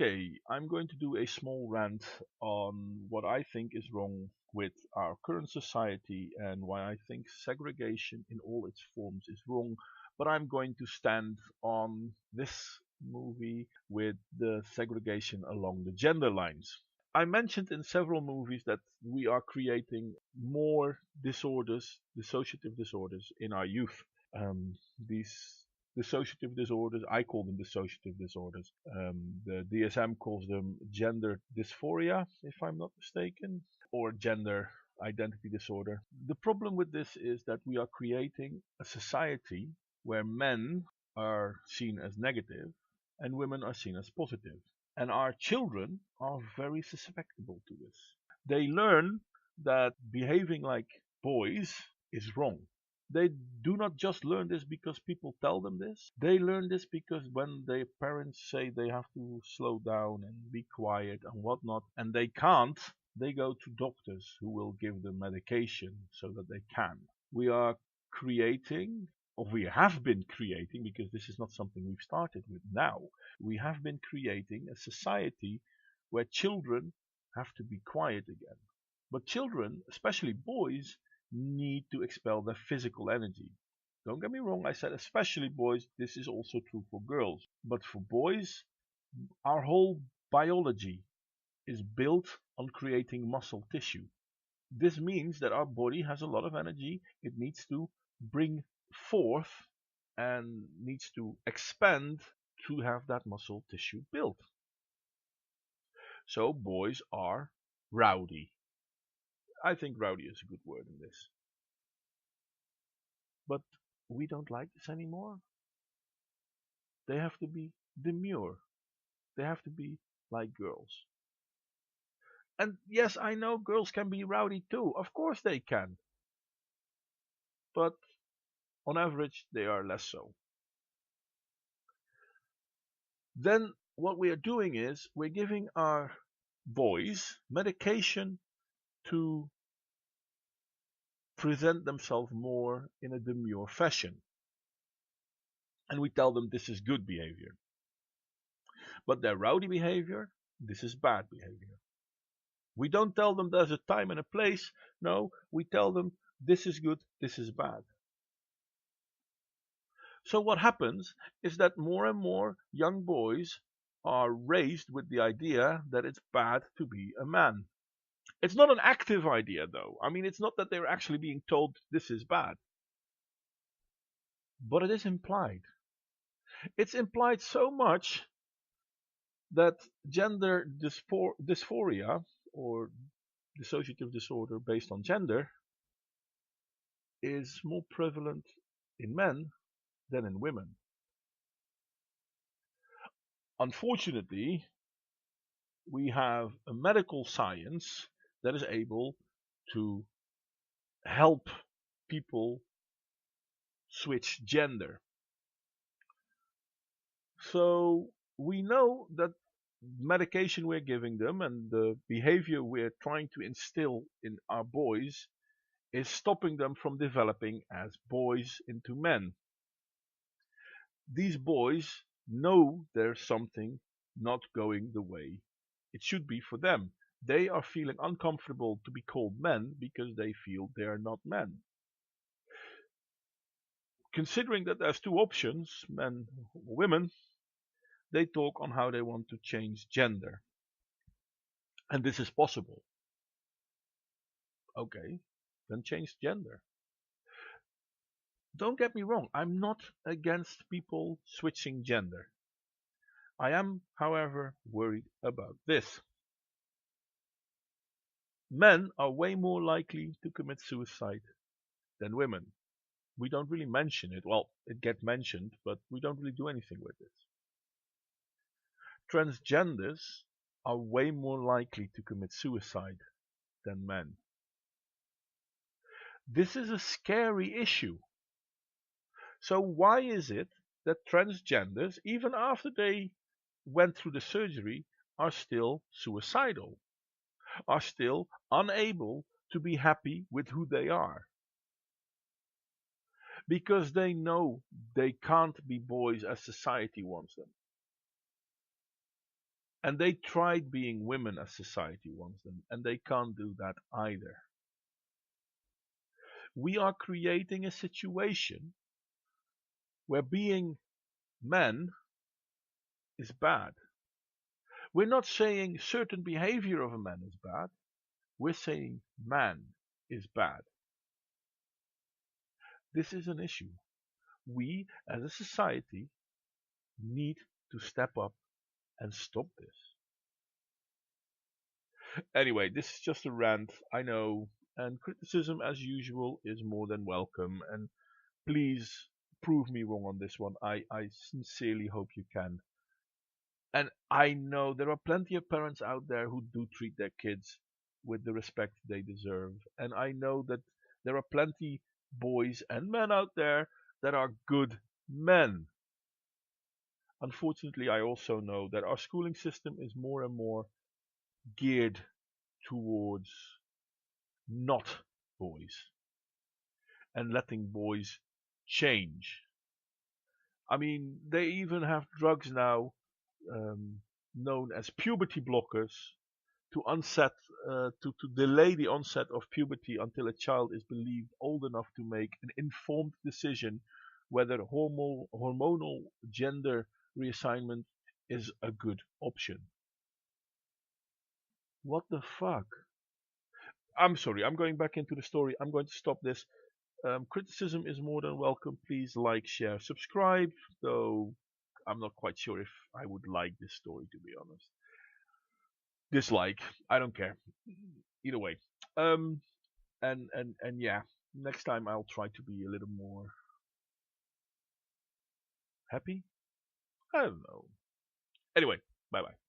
Okay, I'm going to do a small rant on what I think is wrong with our current society and why I think segregation in all its forms is wrong. But I'm going to stand on this movie with the segregation along the gender lines. I mentioned in several movies that we are creating more disorders, dissociative disorders, in our youth. These dissociative disorders, I call them dissociative disorders. The DSM calls them gender dysphoria, if I'm not mistaken, or gender identity disorder. The problem with this is that we are creating a society where men are seen as negative and women are seen as positive. And our children are very susceptible to this. They learn that behaving like boys is wrong. They do not just learn this because people tell them this. They learn this because when their parents say they have to slow down and be quiet and whatnot, and they can't, they go to doctors who will give them medication so that they can. We are creating, or we have been creating, because this is not something we've started with now, we have been creating a society where children have to be quiet again. But children, especially boys, need to expel their physical energy. Don't get me wrong, I said especially boys, this is also true for girls. But for boys, our whole biology is built on creating muscle tissue. This means that our body has a lot of energy it needs to bring forth and needs to expand to have that muscle tissue built. So boys are rowdy. I think rowdy is a good word in this. But we don't like this anymore. They have to be demure. They have to be like girls. And yes, I know girls can be rowdy too. Of course they can. But on average, they are less so. Then what we are doing is we're giving our boys medication to present themselves more in a demure fashion. And we tell them this is good behavior. But their rowdy behavior, this is bad behavior. We don't tell them there's a time and a place. No, we tell them this is good, this is bad. So what happens is that more and more young boys are raised with the idea that it's bad to be a man. It's not an active idea though. I mean, it's not that they're actually being told this is bad. But it is implied. It's implied so much that gender dysphoria or dissociative disorder based on gender is more prevalent in men than in women. Unfortunately, we have a medical science that is able to help people switch gender. So we know that medication we're giving them and the behavior we're trying to instill in our boys is stopping them from developing as boys into men. These boys know there's something not going the way it should be for them. They are feeling uncomfortable to be called men because they feel they are not men. Considering that there's two options, men or women, they talk on how they want to change gender. And this is possible. Okay, then change gender. Don't get me wrong, I'm not against people switching gender. I am, however, worried about this. Men are way more likely to commit suicide than women. We don't really mention it. Well, it gets mentioned, but we don't really do anything with it. Transgenders are way more likely to commit suicide than men. This is a scary issue. So why is it that transgenders, even after they went through the surgery, are still suicidal, are still unable to be happy with who they are? Because they know they can't be boys as society wants them. And they tried being women as society wants them, and they can't do that either. We are creating a situation where being men is bad. We're not saying certain behavior of a man is bad. We're saying man is bad. This is an issue. We, as a society, need to step up and stop this. Anyway, this is just a rant, I know, and criticism, as usual, is more than welcome. And please prove me wrong on this one. I sincerely hope you can. And I know there are plenty of parents out there who do treat their kids with the respect they deserve. And I know that there are plenty boys and men out there that are good men. Unfortunately, I also know that our schooling system is more and more geared towards not boys and letting boys change. I mean, they even have drugs now um, known as puberty blockers to onset to delay the onset of puberty until a child is believed old enough to make an informed decision whether hormonal gender reassignment is a good option. What the fuck? I'm sorry, I'm going back into the story. I'm going to stop this. Criticism is more than welcome. Please like, share, subscribe. Though I'm not quite sure if I would like this story, to be honest. Dislike, I don't care. Either way. Um, and yeah, next time I'll try to be a little more happy. I don't know. Anyway, bye bye.